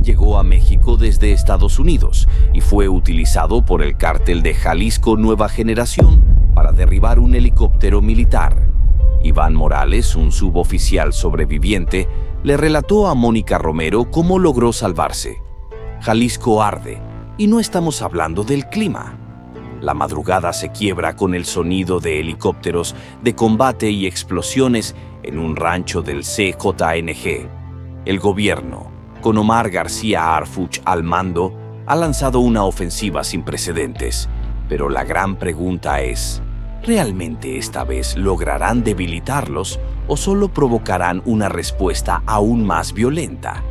llegó a México desde Estados Unidos y fue utilizado por el cártel de Jalisco Nueva Generación para derribar un helicóptero militar. Iván Morales, un suboficial sobreviviente, le relató a Mónica Romero cómo logró salvarse. Jalisco arde, y no estamos hablando del clima. La madrugada se quiebra con el sonido de helicópteros de combate y explosiones en un rancho del CJNG. El gobierno, con Omar García Harfuch al mando, ha lanzado una ofensiva sin precedentes. Pero la gran pregunta es, ¿realmente esta vez lograrán debilitarlos o solo provocarán una respuesta aún más violenta?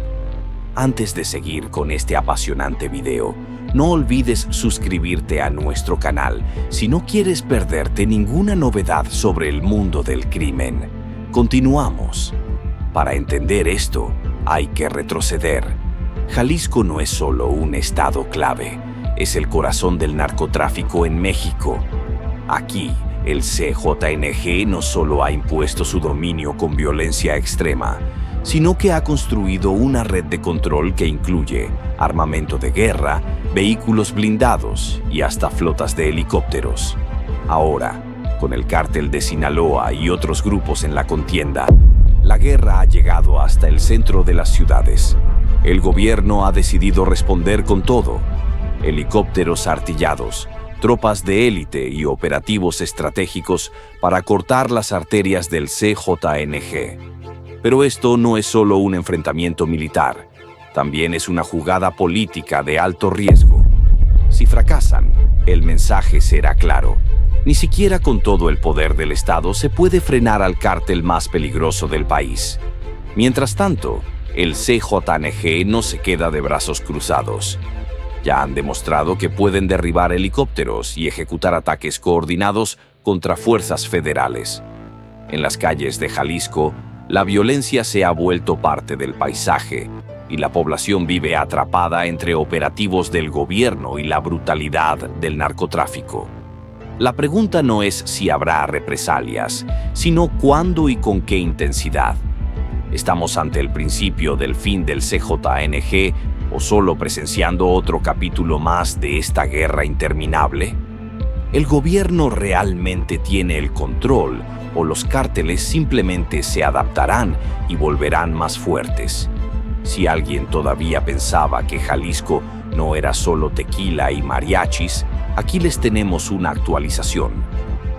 Antes de seguir con este apasionante video, no olvides suscribirte a nuestro canal si no quieres perderte ninguna novedad sobre el mundo del crimen. Continuamos. Para entender esto, hay que retroceder. Jalisco no es solo un estado clave, es el corazón del narcotráfico en México. Aquí, el CJNG no solo ha impuesto su dominio con violencia extrema, sino que ha construido una red de control que incluye armamento de guerra, vehículos blindados y hasta flotas de helicópteros. Ahora, con el cártel de Sinaloa y otros grupos en la contienda, la guerra ha llegado hasta el centro de las ciudades. El gobierno ha decidido responder con todo: helicópteros artillados, tropas de élite y operativos estratégicos para cortar las arterias del CJNG. Pero esto no es solo un enfrentamiento militar, también es una jugada política de alto riesgo. Si fracasan, el mensaje será claro: ni siquiera con todo el poder del Estado se puede frenar al cártel más peligroso del país. Mientras tanto, el CJNG no se queda de brazos cruzados. Ya han demostrado que pueden derribar helicópteros y ejecutar ataques coordinados contra fuerzas federales. En las calles de Jalisco, la violencia se ha vuelto parte del paisaje y la población vive atrapada entre operativos del gobierno y la brutalidad del narcotráfico. La pregunta no es si habrá represalias, sino cuándo y con qué intensidad. ¿Estamos ante el principio del fin del CJNG o solo presenciando otro capítulo más de esta guerra interminable? ¿El gobierno realmente tiene el control o los cárteles simplemente se adaptarán y volverán más fuertes? Si alguien todavía pensaba que Jalisco no era solo tequila y mariachis, aquí les tenemos una actualización.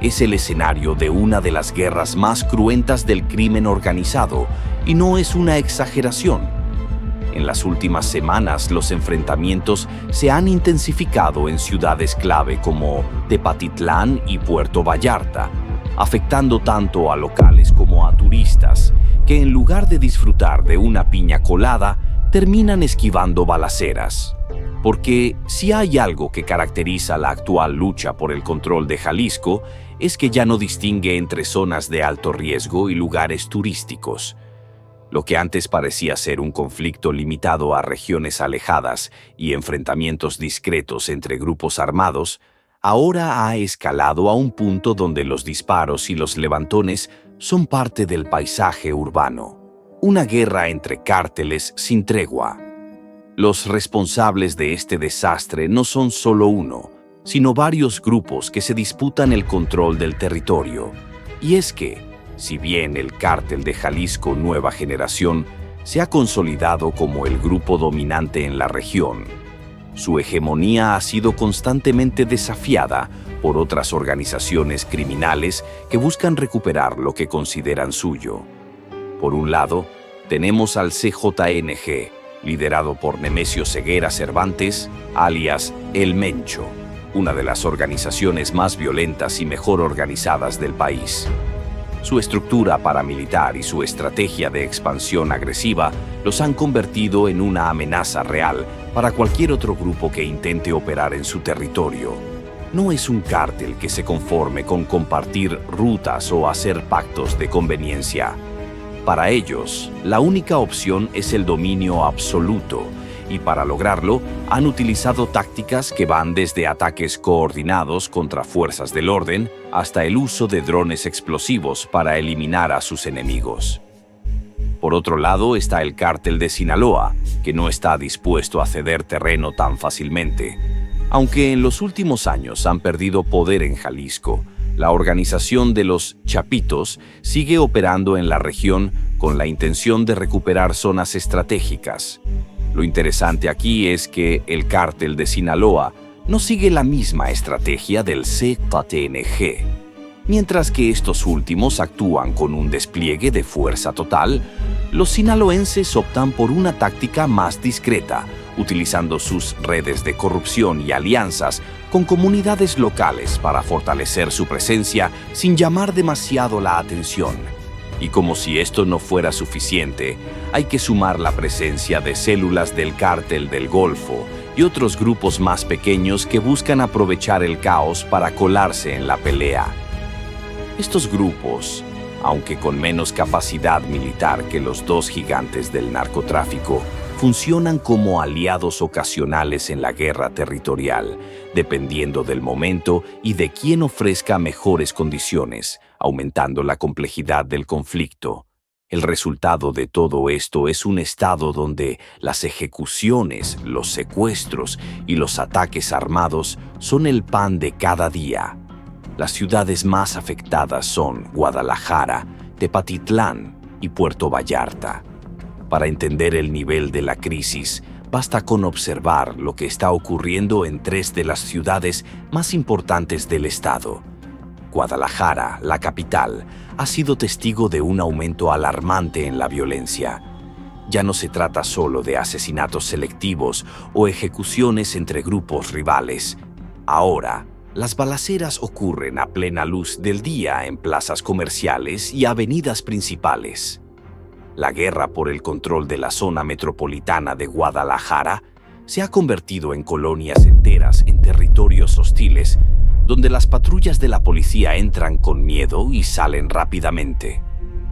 Es el escenario de una de las guerras más cruentas del crimen organizado, y no es una exageración. En las últimas semanas, los enfrentamientos se han intensificado en ciudades clave como Tepatitlán y Puerto Vallarta, afectando tanto a locales como a turistas, que en lugar de disfrutar de una piña colada, terminan esquivando balaceras. Porque si hay algo que caracteriza la actual lucha por el control de Jalisco, es que ya no distingue entre zonas de alto riesgo y lugares turísticos. Lo que antes parecía ser un conflicto limitado a regiones alejadas y enfrentamientos discretos entre grupos armados, ahora ha escalado a un punto donde los disparos y los levantones son parte del paisaje urbano. Una guerra entre cárteles sin tregua. Los responsables de este desastre no son solo uno, sino varios grupos que se disputan el control del territorio. Y es que, si bien el cártel de Jalisco Nueva Generación se ha consolidado como el grupo dominante en la región, su hegemonía ha sido constantemente desafiada por otras organizaciones criminales que buscan recuperar lo que consideran suyo. Por un lado, tenemos al CJNG, liderado por Nemesio Ceguera Cervantes, alias El Mencho, una de las organizaciones más violentas y mejor organizadas del país. Su estructura paramilitar y su estrategia de expansión agresiva los han convertido en una amenaza real para cualquier otro grupo que intente operar en su territorio. No es un cártel que se conforme con compartir rutas o hacer pactos de conveniencia. Para ellos, la única opción es el dominio absoluto, y para lograrlo han utilizado tácticas que van desde ataques coordinados contra fuerzas del orden hasta el uso de drones explosivos para eliminar a sus enemigos. Por otro lado está el cártel de Sinaloa, que no está dispuesto a ceder terreno tan fácilmente. Aunque en los últimos años han perdido poder en Jalisco, la organización de los Chapitos sigue operando en la región con la intención de recuperar zonas estratégicas. Lo interesante aquí es que el cártel de Sinaloa no sigue la misma estrategia del ZTNG. Mientras que estos últimos actúan con un despliegue de fuerza total, los sinaloenses optan por una táctica más discreta, utilizando sus redes de corrupción y alianzas con comunidades locales para fortalecer su presencia sin llamar demasiado la atención. Y como si esto no fuera suficiente, hay que sumar la presencia de células del Cártel del Golfo y otros grupos más pequeños que buscan aprovechar el caos para colarse en la pelea. Estos grupos, aunque con menos capacidad militar que los dos gigantes del narcotráfico, funcionan como aliados ocasionales en la guerra territorial, dependiendo del momento y de quién ofrezca mejores condiciones, aumentando la complejidad del conflicto. El resultado de todo esto es un estado donde las ejecuciones, los secuestros y los ataques armados son el pan de cada día. Las ciudades más afectadas son Guadalajara, Tepatitlán y Puerto Vallarta. Para entender el nivel de la crisis, basta con observar lo que está ocurriendo en tres de las ciudades más importantes del estado. Guadalajara, la capital, ha sido testigo de un aumento alarmante en la violencia. Ya no se trata solo de asesinatos selectivos o ejecuciones entre grupos rivales. Ahora, las balaceras ocurren a plena luz del día en plazas comerciales y avenidas principales. La guerra por el control de la zona metropolitana de Guadalajara se ha convertido en colonias enteras en territorios hostiles, donde las patrullas de la policía entran con miedo y salen rápidamente.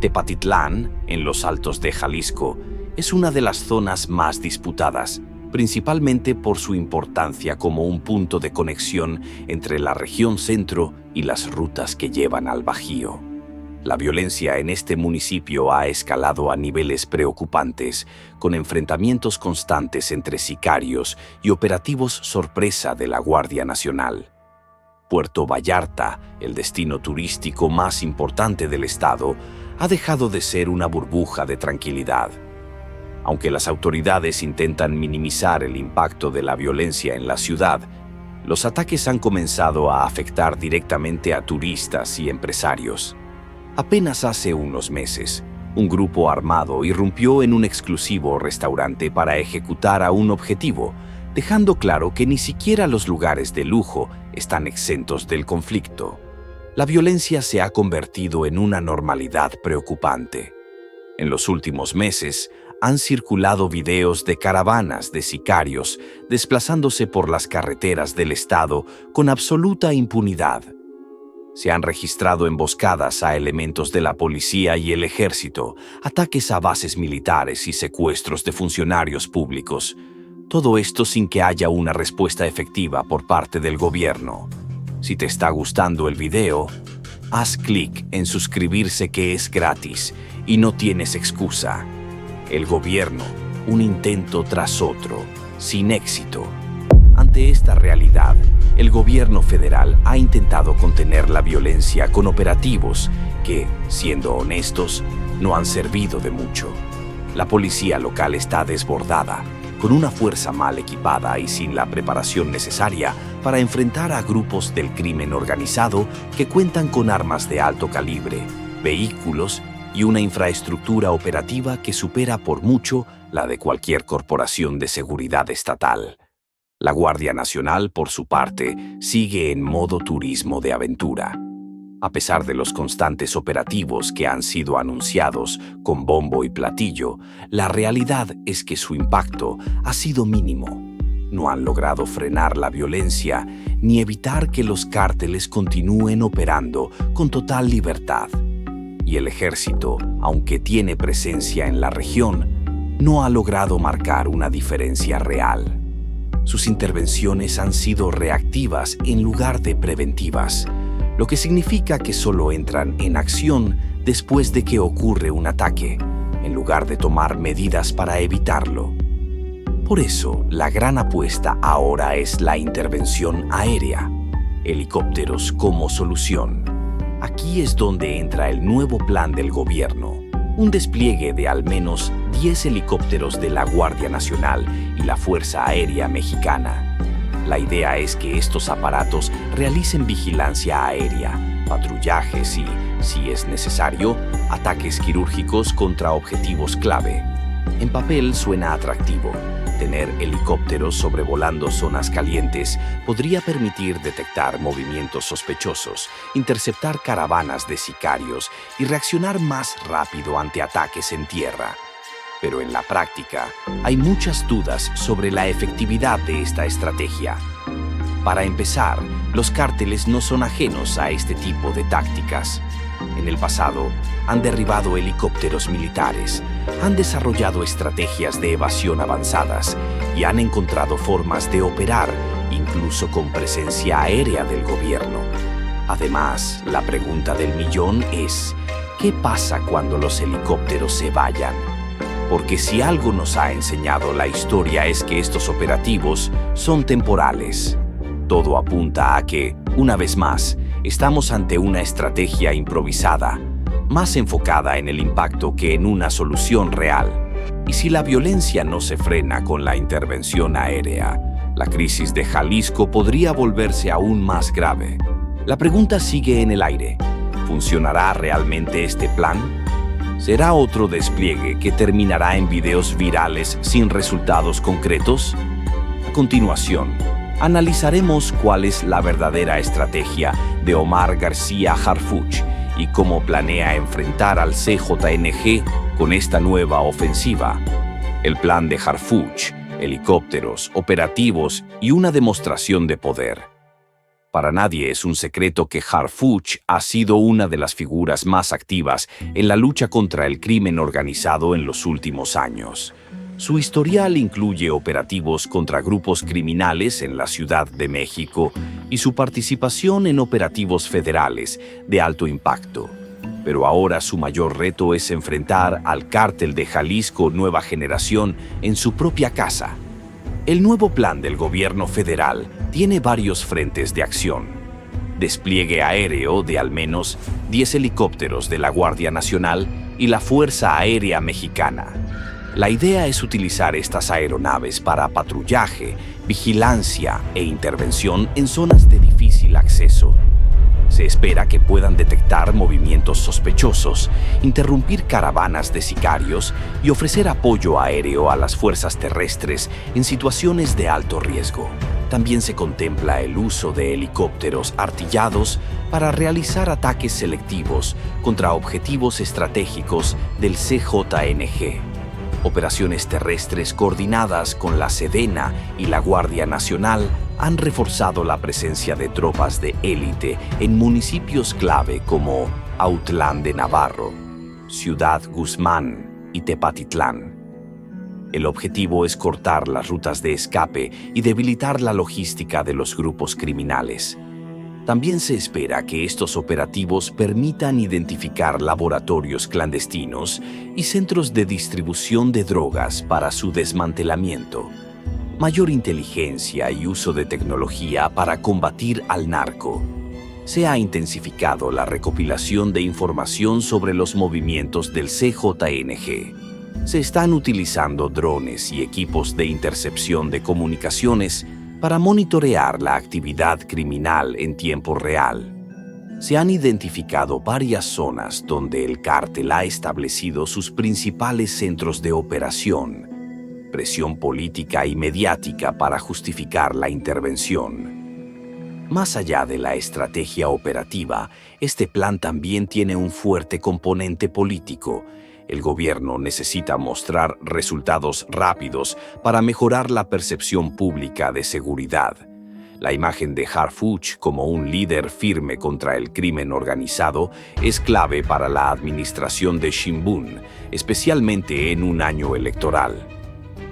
Tepatitlán, en los Altos de Jalisco, es una de las zonas más disputadas, principalmente por su importancia como un punto de conexión entre la región centro y las rutas que llevan al Bajío. La violencia en este municipio ha escalado a niveles preocupantes, con enfrentamientos constantes entre sicarios y operativos sorpresa de la Guardia Nacional. Puerto Vallarta, el destino turístico más importante del estado, ha dejado de ser una burbuja de tranquilidad. Aunque las autoridades intentan minimizar el impacto de la violencia en la ciudad, los ataques han comenzado a afectar directamente a turistas y empresarios. Apenas hace unos meses, un grupo armado irrumpió en un exclusivo restaurante para ejecutar a un objetivo, dejando claro que ni siquiera los lugares de lujo están exentos del conflicto. La violencia se ha convertido en una normalidad preocupante. En los últimos meses, han circulado videos de caravanas de sicarios desplazándose por las carreteras del estado con absoluta impunidad. Se han registrado emboscadas a elementos de la policía y el ejército, ataques a bases militares y secuestros de funcionarios públicos. Todo esto sin que haya una respuesta efectiva por parte del gobierno. Si te está gustando el video, haz clic en suscribirse, que es gratis y no tienes excusa. El gobierno, un intento tras otro, sin éxito. Ante esta realidad, el gobierno federal ha intentado contener la violencia con operativos que, siendo honestos, no han servido de mucho. La policía local está desbordada, con una fuerza mal equipada y sin la preparación necesaria para enfrentar a grupos del crimen organizado que cuentan con armas de alto calibre, vehículos y una infraestructura operativa que supera por mucho la de cualquier corporación de seguridad estatal. La Guardia Nacional, por su parte, sigue en modo turismo de aventura. A pesar de los constantes operativos que han sido anunciados con bombo y platillo, la realidad es que su impacto ha sido mínimo. No han logrado frenar la violencia ni evitar que los cárteles continúen operando con total libertad. Y el ejército, aunque tiene presencia en la región, no ha logrado marcar una diferencia real. Sus intervenciones han sido reactivas en lugar de preventivas, lo que significa que solo entran en acción después de que ocurre un ataque. en lugar de tomar medidas para evitarlo. Por eso, la gran apuesta ahora es la intervención aérea, helicópteros como solución. Aquí es donde entra el nuevo plan del gobierno, un despliegue de al menos 10 helicópteros de la Guardia Nacional y la Fuerza Aérea Mexicana. La idea es que estos aparatos realicen vigilancia aérea, patrullajes y, si es necesario, ataques quirúrgicos contra objetivos clave. En papel suena atractivo. Tener helicópteros sobrevolando zonas calientes podría permitir detectar movimientos sospechosos, interceptar caravanas de sicarios y reaccionar más rápido ante ataques en tierra. Pero en la práctica, hay muchas dudas sobre la efectividad de esta estrategia. Para empezar, los cárteles no son ajenos a este tipo de tácticas. En el pasado, han derribado helicópteros militares, han desarrollado estrategias de evasión avanzadas y han encontrado formas de operar, incluso con presencia aérea del gobierno. Además, la pregunta del millón es, ¿qué pasa cuando los helicópteros se vayan? Porque si algo nos ha enseñado la historia es que estos operativos son temporales. Todo apunta a que, una vez más, estamos ante una estrategia improvisada, más enfocada en el impacto que en una solución real. Y si la violencia no se frena con la intervención aérea, la crisis de Jalisco podría volverse aún más grave. La pregunta sigue en el aire. ¿Funcionará realmente este plan? ¿Será otro despliegue que terminará en videos virales sin resultados concretos? A continuación, analizaremos cuál es la verdadera estrategia de Omar García Harfuch y cómo planea enfrentar al CJNG con esta nueva ofensiva. El plan de Harfuch, helicópteros, operativos y una demostración de poder. Para nadie es un secreto que Harfuch ha sido una de las figuras más activas en la lucha contra el crimen organizado en los últimos años. Su historial incluye operativos contra grupos criminales en la Ciudad de México y su participación en operativos federales de alto impacto. Pero ahora su mayor reto es enfrentar al cártel de Jalisco Nueva Generación en su propia casa. El nuevo plan del gobierno federal tiene varios frentes de acción. Despliegue aéreo de al menos 10 helicópteros de la Guardia Nacional y la Fuerza Aérea Mexicana. La idea es utilizar estas aeronaves para patrullaje, vigilancia e intervención en zonas de difícil acceso. Se espera que puedan detectar movimientos sospechosos, interrumpir caravanas de sicarios y ofrecer apoyo aéreo a las fuerzas terrestres en situaciones de alto riesgo. También se contempla el uso de helicópteros artillados para realizar ataques selectivos contra objetivos estratégicos del CJNG. Operaciones terrestres coordinadas con la Sedena y la Guardia Nacional han reforzado la presencia de tropas de élite en municipios clave como Autlán de Navarro, Ciudad Guzmán y Tepatitlán. El objetivo es cortar las rutas de escape y debilitar la logística de los grupos criminales. También se espera que estos operativos permitan identificar laboratorios clandestinos y centros de distribución de drogas para su desmantelamiento. Mayor inteligencia y uso de tecnología para combatir al narco. Se ha intensificado la recopilación de información sobre los movimientos del CJNG. Se están utilizando drones y equipos de intercepción de comunicaciones para monitorear la actividad criminal en tiempo real. Se han identificado varias zonas donde el cártel ha establecido sus principales centros de operación, presión política y mediática para justificar la intervención. Más allá de la estrategia operativa, este plan también tiene un fuerte componente político. El gobierno necesita mostrar resultados rápidos para mejorar la percepción pública de seguridad. La imagen de Harfuch como un líder firme contra el crimen organizado es clave para la administración de Sheinbaum, especialmente en un año electoral.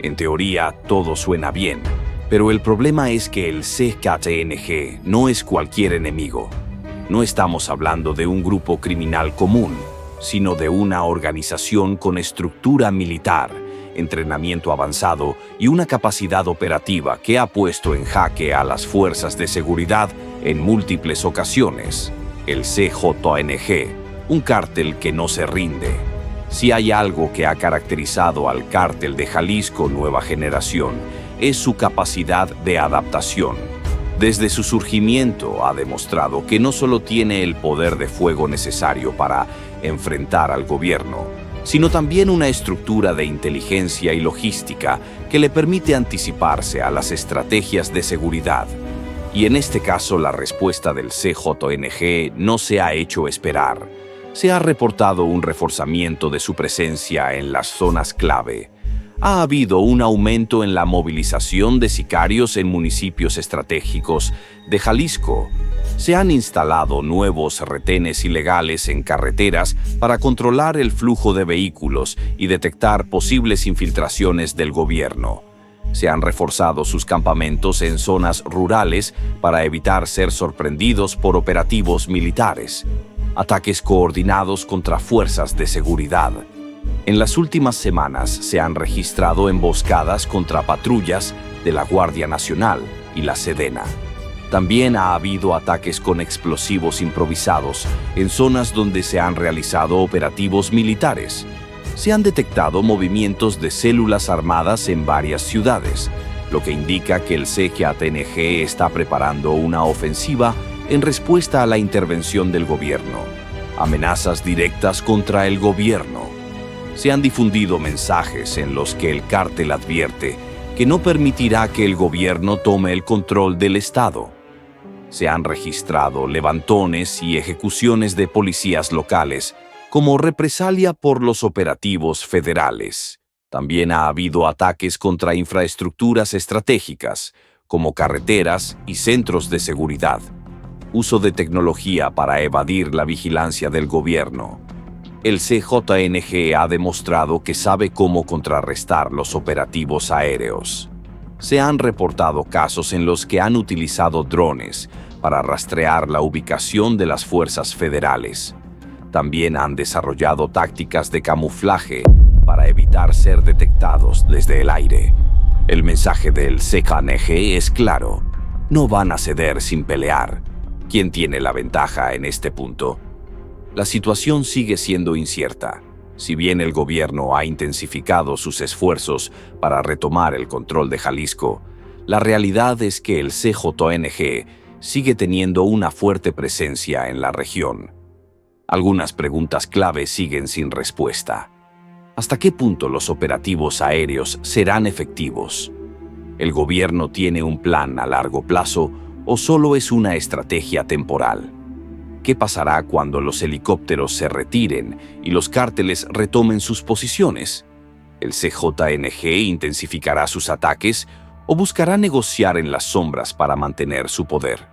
En teoría, todo suena bien, pero el problema es que el CJNG no es cualquier enemigo. No estamos hablando de un grupo criminal común. sino de una organización con estructura militar, entrenamiento avanzado y una capacidad operativa que ha puesto en jaque a las fuerzas de seguridad en múltiples ocasiones. El CJNG, un cártel que no se rinde. Si hay algo que ha caracterizado al cártel de Jalisco Nueva Generación, es su capacidad de adaptación. Desde su surgimiento ha demostrado que no solo tiene el poder de fuego necesario para enfrentar al gobierno, sino también una estructura de inteligencia y logística que le permite anticiparse a las estrategias de seguridad. Y en este caso la respuesta del CJNG no se ha hecho esperar. Se ha reportado un reforzamiento de su presencia en las zonas clave. Ha habido un aumento en la movilización de sicarios en municipios estratégicos de Jalisco. Se han instalado nuevos retenes ilegales en carreteras para controlar el flujo de vehículos y detectar posibles infiltraciones del gobierno. Se han reforzado sus campamentos en zonas rurales para evitar ser sorprendidos por operativos militares. Ataques coordinados contra fuerzas de seguridad. En las últimas semanas se han registrado emboscadas contra patrullas de la Guardia Nacional y la Sedena. También ha habido ataques con explosivos improvisados en zonas donde se han realizado operativos militares. Se han detectado movimientos de células armadas en varias ciudades, lo que indica que el CJNG está preparando una ofensiva en respuesta a la intervención del gobierno. Amenazas directas contra el gobierno. Se han difundido mensajes en los que el cártel advierte que no permitirá que el gobierno tome el control del Estado. Se han registrado levantones y ejecuciones de policías locales como represalia por los operativos federales. También ha habido ataques contra infraestructuras estratégicas, como carreteras y centros de seguridad. Uso de tecnología para evadir la vigilancia del gobierno. El CJNG ha demostrado que sabe cómo contrarrestar los operativos aéreos. Se han reportado casos en los que han utilizado drones para rastrear la ubicación de las fuerzas federales. También han desarrollado tácticas de camuflaje para evitar ser detectados desde el aire. El mensaje del CJNG es claro: no van a ceder sin pelear. ¿Quién tiene la ventaja en este punto? La situación sigue siendo incierta. Si bien el gobierno ha intensificado sus esfuerzos para retomar el control de Jalisco, la realidad es que el CJNG sigue teniendo una fuerte presencia en la región. Algunas preguntas clave siguen sin respuesta. ¿Hasta qué punto los operativos aéreos serán efectivos? ¿El gobierno tiene un plan a largo plazo o solo es una estrategia temporal? ¿Qué pasará cuando los helicópteros se retiren y los cárteles retomen sus posiciones? ¿El CJNG intensificará sus ataques o buscará negociar en las sombras para mantener su poder?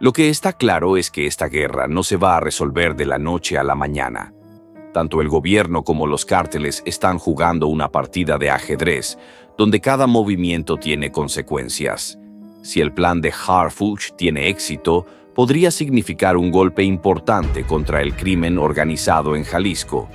Lo que está claro es que esta guerra no se va a resolver de la noche a la mañana. Tanto el gobierno como los cárteles están jugando una partida de ajedrez, donde cada movimiento tiene consecuencias. Si el plan de Harfuch tiene éxito, podría significar un golpe importante contra el crimen organizado en Jalisco.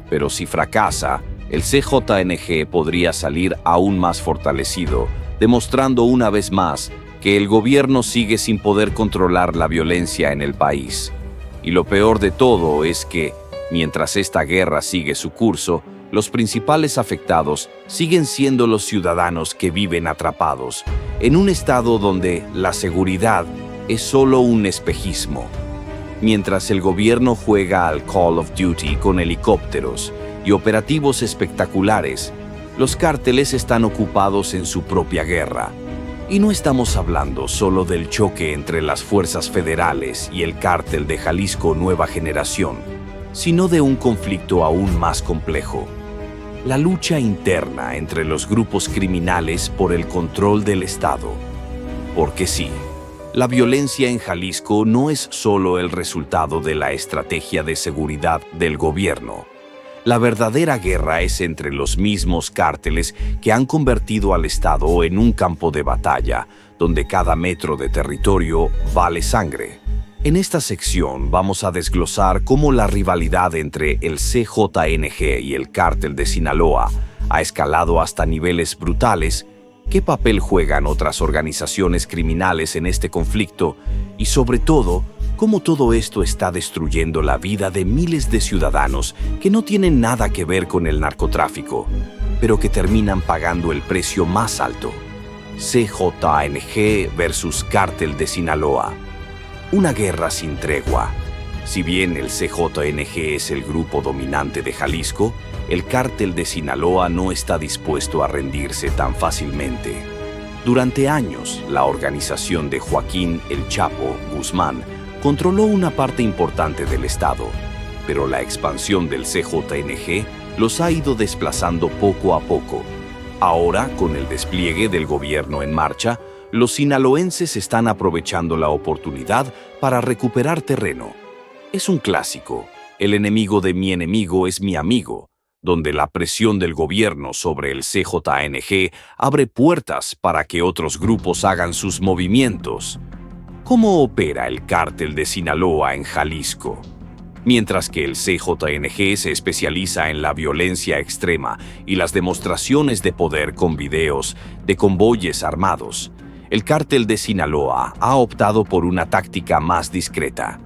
Pero si fracasa, el CJNG podría salir aún más fortalecido, demostrando una vez más que el gobierno sigue sin poder controlar la violencia en el país. Y lo peor de todo es que, mientras esta guerra sigue su curso, los principales afectados siguen siendo los ciudadanos que viven atrapados en un estado donde la seguridad es solo un espejismo. Mientras el gobierno juega al Call of Duty con helicópteros y operativos espectaculares, los cárteles están ocupados en su propia guerra. Y no estamos hablando solo del choque entre las fuerzas federales y el cártel de Jalisco Nueva Generación, sino de un conflicto aún más complejo: la lucha interna entre los grupos criminales por el control del Estado. Porque sí, la violencia en Jalisco no es solo el resultado de la estrategia de seguridad del gobierno. La verdadera guerra es entre los mismos cárteles que han convertido al Estado en un campo de batalla, donde cada metro de territorio vale sangre. En esta sección vamos a desglosar cómo la rivalidad entre el CJNG y el Cártel de Sinaloa ha escalado hasta niveles brutales, qué papel juegan otras organizaciones criminales en este conflicto y, sobre todo, cómo todo esto está destruyendo la vida de miles de ciudadanos que no tienen nada que ver con el narcotráfico, pero que terminan pagando el precio más alto. CJNG versus Cártel de Sinaloa. Una guerra sin tregua. Si bien el CJNG es el grupo dominante de Jalisco, el Cártel de Sinaloa no está dispuesto a rendirse tan fácilmente. Durante años, la organización de Joaquín El Chapo Guzmán controló una parte importante del estado, pero la expansión del CJNG los ha ido desplazando poco a poco. Ahora, con el despliegue del gobierno en marcha, los sinaloenses están aprovechando la oportunidad para recuperar terreno. Es un clásico, el enemigo de mi enemigo es mi amigo, donde la presión del gobierno sobre el CJNG abre puertas para que otros grupos hagan sus movimientos. ¿Cómo opera el Cártel de Sinaloa en Jalisco? Mientras que el CJNG se especializa en la violencia extrema y las demostraciones de poder con videos de convoyes armados, el Cártel de Sinaloa ha optado por una táctica más discreta.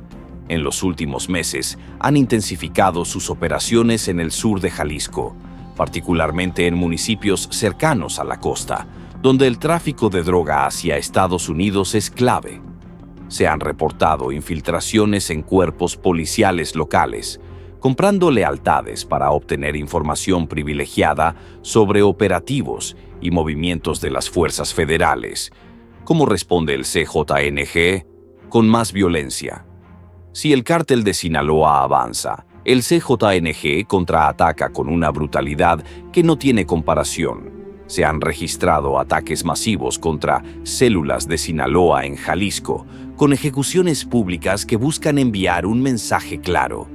En los últimos meses han intensificado sus operaciones en el sur de Jalisco, particularmente en municipios cercanos a la costa, donde el tráfico de droga hacia Estados Unidos es clave. Se han reportado infiltraciones en cuerpos policiales locales, comprando lealtades para obtener información privilegiada sobre operativos y movimientos de las fuerzas federales. ¿Cómo responde el CJNG? Con más violencia. Si el Cártel de Sinaloa avanza, el CJNG contraataca con una brutalidad que no tiene comparación. Se han registrado ataques masivos contra células de Sinaloa en Jalisco, con ejecuciones públicas que buscan enviar un mensaje claro.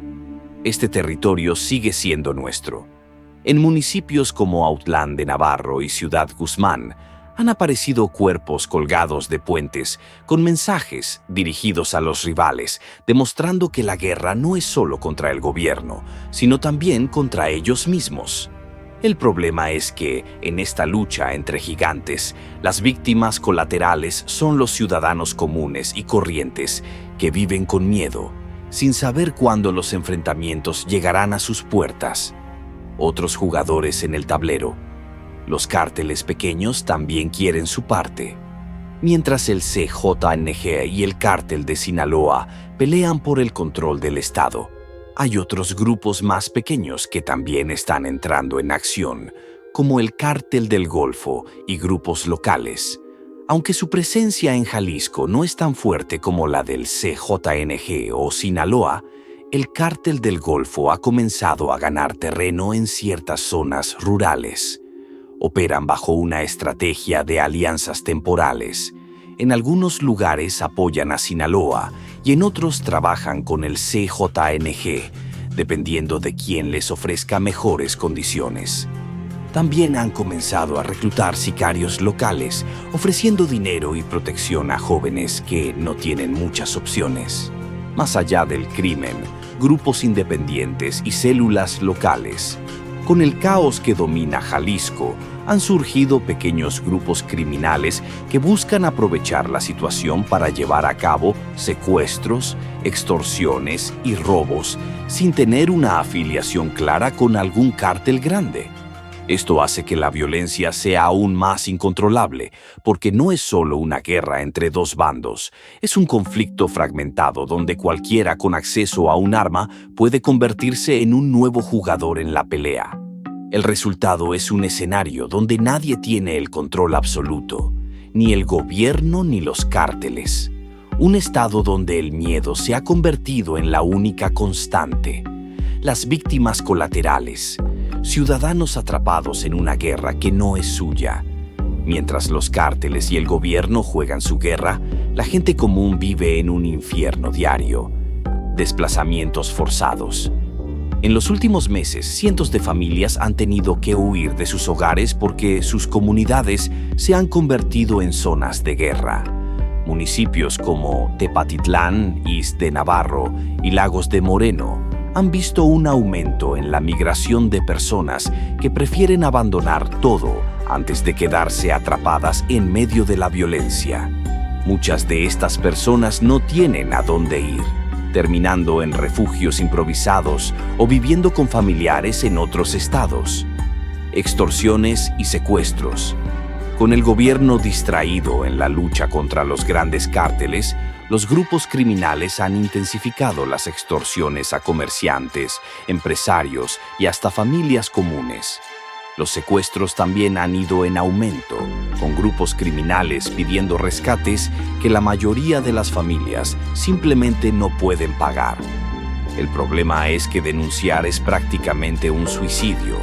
Este territorio sigue siendo nuestro. En municipios como Autlán de Navarro y Ciudad Guzmán, han aparecido cuerpos colgados de puentes con mensajes dirigidos a los rivales, demostrando que la guerra no es solo contra el gobierno, sino también contra ellos mismos. El problema es que, en esta lucha entre gigantes, las víctimas colaterales son los ciudadanos comunes y corrientes que viven con miedo, sin saber cuándo los enfrentamientos llegarán a sus puertas. Otros jugadores en el tablero. Los cárteles pequeños también quieren su parte. Mientras el CJNG y el Cártel de Sinaloa pelean por el control del estado, hay otros grupos más pequeños que también están entrando en acción, como el Cártel del Golfo y grupos locales. Aunque su presencia en Jalisco no es tan fuerte como la del CJNG o Sinaloa, el Cártel del Golfo ha comenzado a ganar terreno en ciertas zonas rurales. Operan bajo una estrategia de alianzas temporales. En algunos lugares apoyan a Sinaloa y en otros trabajan con el CJNG, dependiendo de quién les ofrezca mejores condiciones. También han comenzado a reclutar sicarios locales, ofreciendo dinero y protección a jóvenes que no tienen muchas opciones. Más allá del crimen, grupos independientes y células locales. Con el caos que domina Jalisco, han surgido pequeños grupos criminales que buscan aprovechar la situación para llevar a cabo secuestros, extorsiones y robos sin tener una afiliación clara con algún cártel grande. Esto hace que la violencia sea aún más incontrolable, porque no es solo una guerra entre dos bandos, es un conflicto fragmentado donde cualquiera con acceso a un arma puede convertirse en un nuevo jugador en la pelea. El resultado es un escenario donde nadie tiene el control absoluto, ni el gobierno ni los cárteles. Un estado donde el miedo se ha convertido en la única constante. Las víctimas colaterales, ciudadanos atrapados en una guerra que no es suya. Mientras los cárteles y el gobierno juegan su guerra, la gente común vive en un infierno diario. Desplazamientos forzados. En los últimos meses, cientos de familias han tenido que huir de sus hogares porque sus comunidades se han convertido en zonas de guerra. Municipios como Tepatitlán, Iztapalapa de Navarro y Lagos de Moreno han visto un aumento en la migración de personas que prefieren abandonar todo antes de quedarse atrapadas en medio de la violencia. Muchas de estas personas no tienen a dónde ir, terminando en refugios improvisados o viviendo con familiares en otros estados. Extorsiones y secuestros. Con el gobierno distraído en la lucha contra los grandes cárteles, los grupos criminales han intensificado las extorsiones a comerciantes, empresarios y hasta familias comunes. Los secuestros también han ido en aumento, con grupos criminales pidiendo rescates que la mayoría de las familias simplemente no pueden pagar. El problema es que denunciar es prácticamente un suicidio,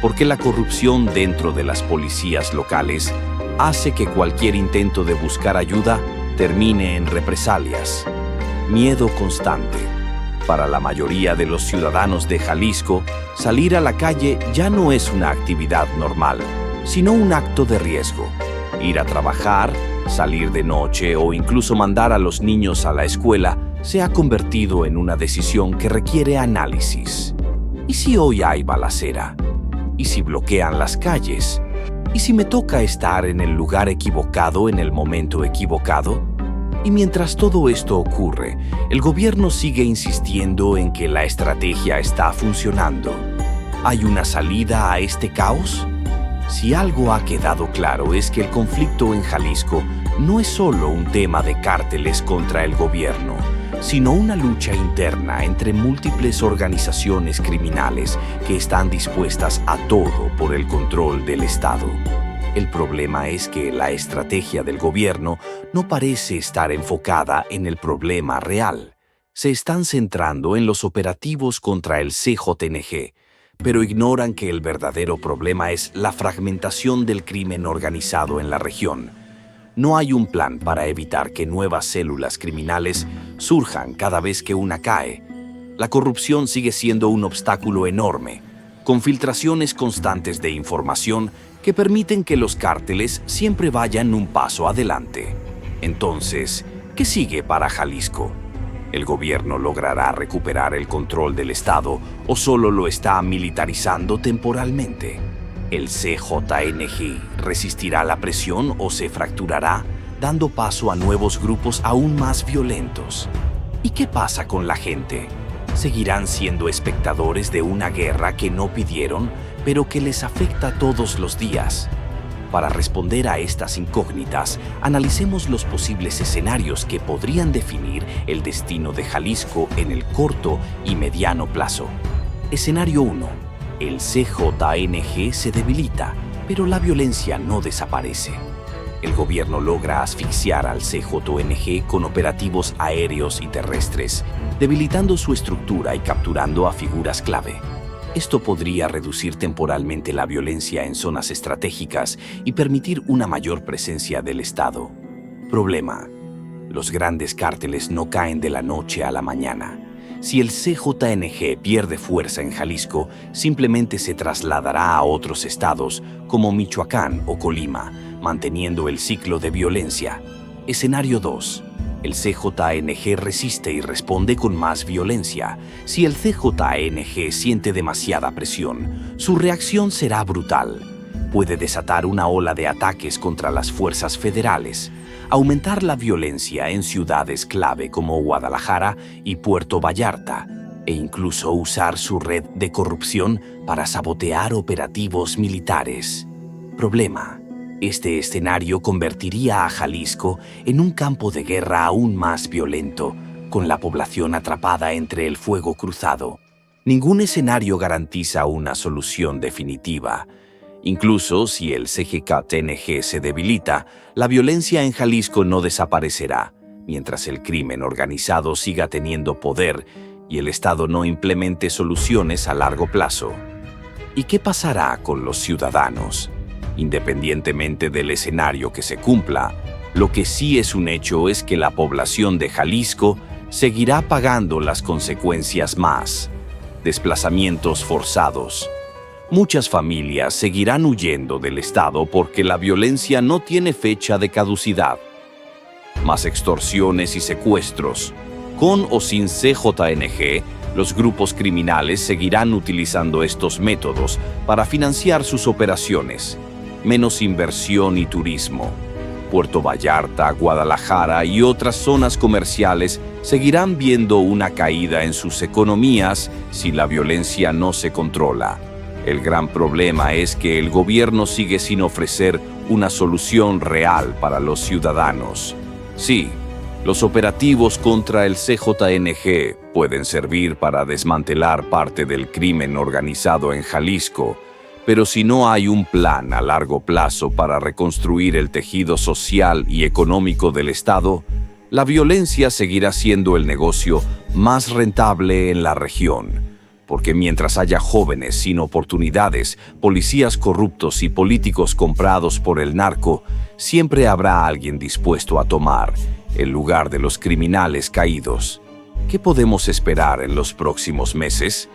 porque la corrupción dentro de las policías locales hace que cualquier intento de buscar ayuda termine en represalias. Miedo constante. Para la mayoría de los ciudadanos de Jalisco, salir a la calle ya no es una actividad normal, sino un acto de riesgo. Ir a trabajar, salir de noche o incluso mandar a los niños a la escuela se ha convertido en una decisión que requiere análisis. ¿Y si hoy hay balacera? ¿Y si bloquean las calles? ¿Y si me toca estar en el lugar equivocado en el momento equivocado? Y mientras todo esto ocurre, el gobierno sigue insistiendo en que la estrategia está funcionando. ¿Hay una salida a este caos? Si algo ha quedado claro es que el conflicto en Jalisco no es solo un tema de cárteles contra el gobierno, sino una lucha interna entre múltiples organizaciones criminales que están dispuestas a todo por el control del Estado. El problema es que la estrategia del gobierno no parece estar enfocada en el problema real. Se están centrando en los operativos contra el CJNG, pero ignoran que el verdadero problema es la fragmentación del crimen organizado en la región. No hay un plan para evitar que nuevas células criminales surjan cada vez que una cae. La corrupción sigue siendo un obstáculo enorme, con filtraciones constantes de información que permiten que los cárteles siempre vayan un paso adelante. Entonces, ¿qué sigue para Jalisco? ¿El gobierno logrará recuperar el control del Estado o solo lo está militarizando temporalmente? ¿El CJNG resistirá la presión o se fracturará, dando paso a nuevos grupos aún más violentos? ¿Y qué pasa con la gente? ¿Seguirán siendo espectadores de una guerra que no pidieron, pero que les afecta todos los días? Para responder a estas incógnitas, analicemos los posibles escenarios que podrían definir el destino de Jalisco en el corto y mediano plazo. Escenario 1. El CJNG se debilita, pero la violencia no desaparece. El gobierno logra asfixiar al CJNG con operativos aéreos y terrestres, debilitando su estructura y capturando a figuras clave. Esto podría reducir temporalmente la violencia en zonas estratégicas y permitir una mayor presencia del Estado. Problema: los grandes cárteles no caen de la noche a la mañana. Si el CJNG pierde fuerza en Jalisco, simplemente se trasladará a otros estados como Michoacán o Colima, manteniendo el ciclo de violencia. Escenario 2. El CJNG resiste y responde con más violencia. Si el CJNG siente demasiada presión, su reacción será brutal. Puede desatar una ola de ataques contra las fuerzas federales, aumentar la violencia en ciudades clave como Guadalajara y Puerto Vallarta, e incluso usar su red de corrupción para sabotear operativos militares. Problema: este escenario convertiría a Jalisco en un campo de guerra aún más violento, con la población atrapada entre el fuego cruzado. Ningún escenario garantiza una solución definitiva. Incluso si el CJNG se debilita, la violencia en Jalisco no desaparecerá, mientras el crimen organizado siga teniendo poder y el Estado no implemente soluciones a largo plazo. ¿Y qué pasará con los ciudadanos? Independientemente del escenario que se cumpla, lo que sí es un hecho es que la población de Jalisco seguirá pagando las consecuencias más. Desplazamientos forzados. Muchas familias seguirán huyendo del Estado porque la violencia no tiene fecha de caducidad. más extorsiones y secuestros. Con o sin CJNG, los grupos criminales seguirán utilizando estos métodos para financiar sus operaciones. Menos inversión y turismo. Puerto Vallarta, Guadalajara y otras zonas comerciales seguirán viendo una caída en sus economías si la violencia no se controla. El gran problema es que el gobierno sigue sin ofrecer una solución real para los ciudadanos. Sí, los operativos contra el CJNG pueden servir para desmantelar parte del crimen organizado en Jalisco, pero si no hay un plan a largo plazo para reconstruir el tejido social y económico del Estado, la violencia seguirá siendo el negocio más rentable en la región. Porque mientras haya jóvenes sin oportunidades, policías corruptos y políticos comprados por el narco, siempre habrá alguien dispuesto a tomar el lugar de los criminales caídos. ¿Qué podemos esperar en los próximos meses?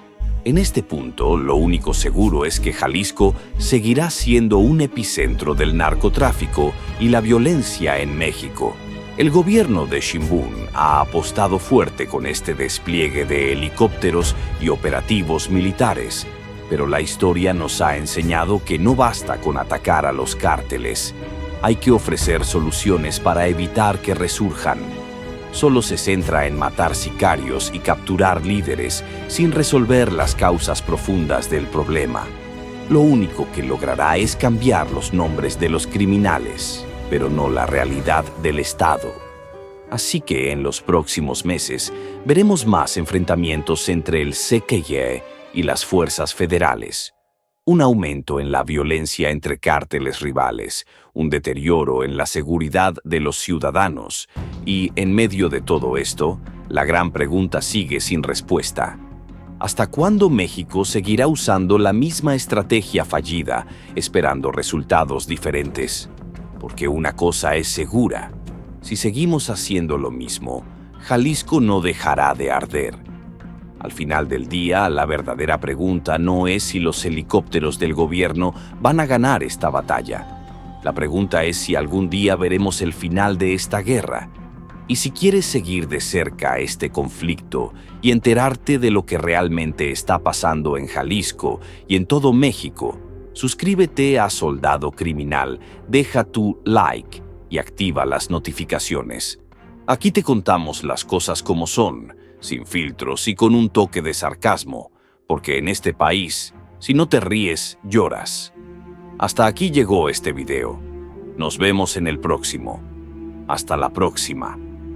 En este punto, lo único seguro es que Jalisco seguirá siendo un epicentro del narcotráfico y la violencia en México. El gobierno de Sheinbaum ha apostado fuerte con este despliegue de helicópteros y operativos militares, pero la historia nos ha enseñado que no basta con atacar a los cárteles. Hay que ofrecer soluciones para evitar que resurjan. Solo se centra en matar sicarios y capturar líderes sin resolver las causas profundas del problema. Lo único que logrará es cambiar los nombres de los criminales, pero no la realidad del Estado. Así que en los próximos meses veremos más enfrentamientos entre el CQI y las fuerzas federales. Un aumento en la violencia entre cárteles rivales, un deterioro en la seguridad de los ciudadanos y, en medio de todo esto, la gran pregunta sigue sin respuesta. ¿Hasta cuándo México seguirá usando la misma estrategia fallida, esperando resultados diferentes? Porque una cosa es segura. Si seguimos haciendo lo mismo, Jalisco no dejará de arder. Al final del día, la verdadera pregunta no es si los helicópteros del gobierno van a ganar esta batalla. La pregunta es si algún día veremos el final de esta guerra. Y si quieres seguir de cerca este conflicto y enterarte de lo que realmente está pasando en Jalisco y en todo México, suscríbete a Soldado Criminal, deja tu like y activa las notificaciones. Aquí te contamos las cosas como son, sin filtros y con un toque de sarcasmo, porque en este país, si no te ríes, lloras. Hasta aquí llegó este video. Nos vemos en el próximo. Hasta la próxima.